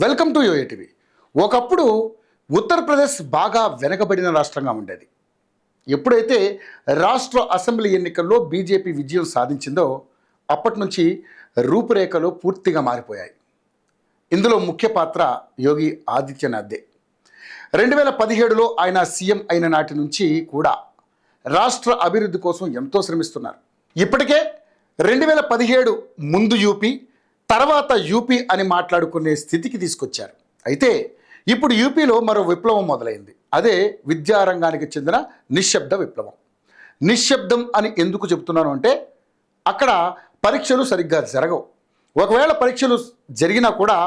Welcome to యోఏటీవీ. ఒకప్పుడు ఉత్తరప్రదేశ్ బాగా వెనకబడిన రాష్ట్రంగా ఉండేది. ఎప్పుడైతే రాష్ట్ర అసెంబ్లీ ఎన్నికల్లో బీజేపీ విజయం సాధించిందో అప్పటి నుంచి రూపురేఖలు పూర్తిగా మారిపోయాయి. ఇందులో ముఖ్య పాత్ర యోగి ఆదిత్యనాథ్దే. 2017లో ఆయన సీఎం అయిన నాటి నుంచి కూడా రాష్ట్ర అభివృద్ధి కోసం ఎంతో శ్రమిస్తున్నారు. ఇప్పటికే 2017 ముందు యూపీ, తర్వాత యూపీ అని మాట్లాడుకునే స్థితికి తీసుకొచ్చారు. అయితే ఇప్పుడు యూపీలో మరో విప్లవం మొదలైంది. అదే విద్యారంగానికి చెందిన నిశ్శబ్ద విప్లవం. నిశ్శబ్దం అని ఎందుకు చెప్తున్నాను అంటే అక్కడ పరీక్షలు సరిగ్గా జరగవు. ఒకవేళ పరీక్షలు జరిగినా కూడా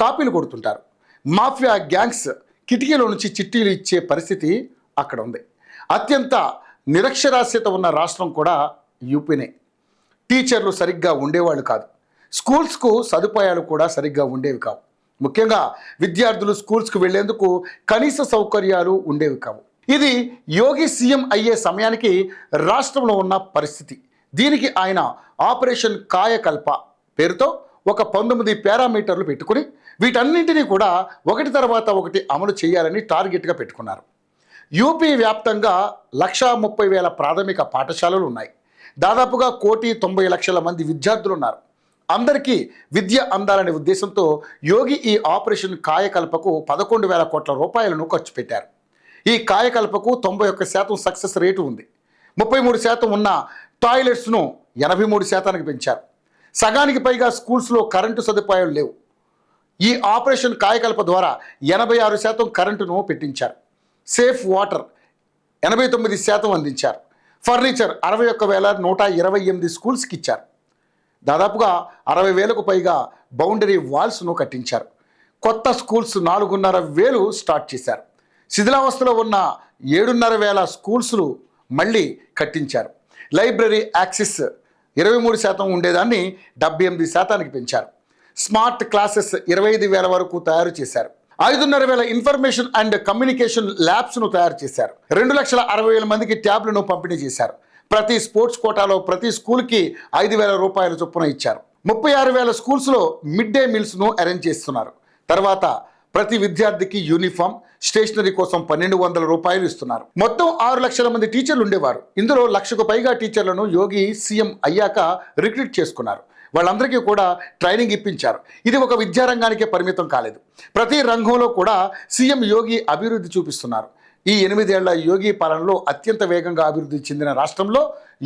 కాపీలు కొడుతుంటారు. మాఫియా గ్యాంగ్స్ కిటికీలో నుంచి చిట్టీలు ఇచ్చే పరిస్థితి అక్కడ ఉంది. అత్యంత నిరక్షరాస్యత ఉన్న రాష్ట్రం కూడా యూపీనే. టీచర్లు సరిగ్గా ఉండేవాళ్ళు కాదు. స్కూల్స్కు సదుపాయాలు కూడా సరిగ్గా ఉండేవి కావు. ముఖ్యంగా విద్యార్థులు స్కూల్స్కు వెళ్లేందుకు కనీస సౌకర్యాలు ఉండేవి కావు. ఇది యోగి సీఎం అయ్యే సమయానికి రాష్ట్రంలో ఉన్న పరిస్థితి. దీనికి ఆయన ఆపరేషన్ కాయకల్ప పేరుతో ఒక 19 పారామీటర్లు పెట్టుకుని వీటన్నింటినీ కూడా ఒకటి తర్వాత ఒకటి అమలు చేయాలని టార్గెట్గా పెట్టుకున్నారు. యూపీ వ్యాప్తంగా 1,30,000 ప్రాథమిక పాఠశాలలు ఉన్నాయి. దాదాపుగా 1,90,00,000 మంది విద్యార్థులు ఉన్నారు. అందరికీ విద్య అందాలనే ఉద్దేశంతో యోగి ఈ ఆపరేషన్ కాయకల్పకు 11,000 కోట్ల రూపాయలను ఖర్చు పెట్టారు. ఈ కాయకల్పకు 91% సక్సెస్ రేటు ఉంది. 33% ఉన్న టాయిలెట్స్ను 83%కి పెంచారు. సగానికి పైగా స్కూల్స్లో కరెంటు సదుపాయాలు లేవు. ఈ ఆపరేషన్ కాయకల్ప ద్వారా 86% కరెంటును పెట్టించారు. సేఫ్ వాటర్ 89% అందించారు. ఫర్నిచర్ 61,128 స్కూల్స్కి ఇచ్చారు. దాదాపుగా 60,000కు పైగా బౌండరీ వాల్స్ను కట్టించారు. కొత్త స్కూల్స్ 4,500 స్టార్ట్ చేశారు. శిథిలావస్థలో ఉన్న 7,500 స్కూల్స్ను మళ్ళీ కట్టించారు. లైబ్రరీ యాక్సెస్ 23% ఉండేదాన్ని 78%కి పెంచారు. స్మార్ట్ క్లాసెస్ 25,000 వరకు తయారు చేశారు. 5,500 ఇన్ఫర్మేషన్ అండ్ కమ్యూనికేషన్ ల్యాబ్స్ను తయారు చేశారు. 2,60,000 మందికి ట్యాబ్లను పంపిణీ చేశారు. ప్రతి స్పోర్ట్స్ కోటాలో ప్రతి స్కూల్కి 5,000 రూపాయల చొప్పున ఇచ్చారు. 36,000 స్కూల్స్లో మిడ్ డే మీల్స్ను అరేంజ్ చేస్తున్నారు. తర్వాత ప్రతి విద్యార్థికి యూనిఫామ్, స్టేషనరీ కోసం 1,200 రూపాయలు ఇస్తున్నారు. మొత్తం 6 లక్షల మంది టీచర్లు ఉండేవారు. ఇందులో 1,00,000కు పైగా టీచర్లను యోగి సీఎం అయ్యాక రిక్రూట్ చేసుకున్నారు. వాళ్ళందరికీ కూడా ట్రైనింగ్ ఇప్పించారు. ఇది ఒక విద్యారంగానికే పరిమితం కాలేదు. ప్రతి రంగంలో కూడా సీఎం యోగి అభివృద్ధి చూపిస్తున్నారు. ఈ 8 ఏళ్ల యోగి పాలనలో అత్యంత వేగంగా అభివృద్ధి చెందిన రాష్ట్రంలో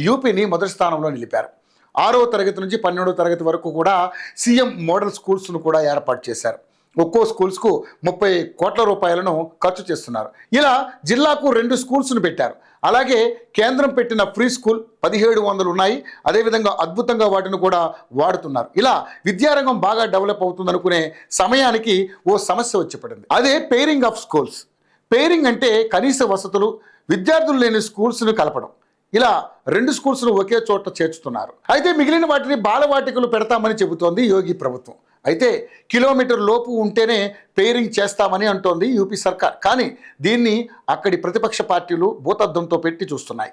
యూపీని మొదటి స్థానంలో నిలిపారు. 6వ తరగతి నుంచి 12వ తరగతి వరకు కూడా సీఎం మోడల్ స్కూల్స్ను కూడా ఏర్పాటు చేశారు. ఒక్కో స్కూల్స్కు 30 కోట్ల రూపాయలను ఖర్చు చేస్తున్నారు. ఇలా జిల్లాకు 2 స్కూల్స్ను పెట్టారు. అలాగే కేంద్రం పెట్టిన ఫ్రీ స్కూల్ 1,700 ఉన్నాయి. అదేవిధంగా అద్భుతంగా వాటిని కూడా వాడుతున్నారు. ఇలా విద్యారంగం బాగా డెవలప్ అవుతుందనుకునే సమయానికి ఓ సమస్య వచ్చి పడింది. అదే పెయిరింగ్ ఆఫ్ స్కూల్స్. పెయిరింగ్ అంటే కనీస వసతులు, విద్యార్థులు లేని స్కూల్స్ను కలపడం. ఇలా 2 స్కూల్స్ను ఒకే చోట చేర్చుతున్నారు. అయితే మిగిలిన వాటిని బాలవాటికలు పెడతామని చెబుతోంది యోగి ప్రభుత్వం. అయితే కిలోమీటర్ లోపు ఉంటేనే పెయిరింగ్ చేస్తామని అంటోంది యూపీ సర్కార్. కానీ దీన్ని అక్కడి ప్రతిపక్ష పార్టీలు భూతద్దంతో పెట్టి చూస్తున్నాయి.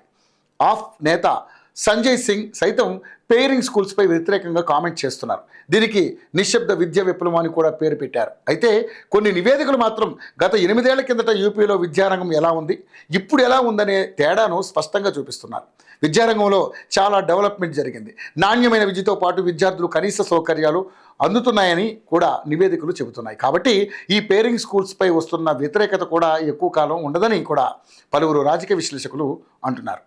ఆఫ్ నేత సంజయ్ సింగ్ సైతం పెయిరింగ్ స్కూల్స్పై వ్యతిరేకంగా కామెంట్ చేస్తున్నారు. దీనికి నిశ్శబ్ద విద్య విప్లవం అని కూడా పేరు పెట్టారు. అయితే కొన్ని నివేదికలు మాత్రం గత 8 ఏళ్ల కిందట యూపీలో విద్యారంగం ఎలా ఉంది, ఇప్పుడు ఎలా ఉందనే తేడాను స్పష్టంగా చూపిస్తున్నారు. విద్యారంగంలో చాలా డెవలప్మెంట్ జరిగింది. నాణ్యమైన విద్యతో పాటు విద్యార్థులు కనీస సౌకర్యాలు అందుతున్నాయని కూడా నివేదికలు చెబుతున్నాయి. కాబట్టి ఈ పెయిరింగ్ స్కూల్స్పై వస్తున్న వ్యతిరేకత కూడా ఎక్కువ కాలం ఉండదని కూడా పలువురు రాజకీయ విశ్లేషకులు అంటున్నారు.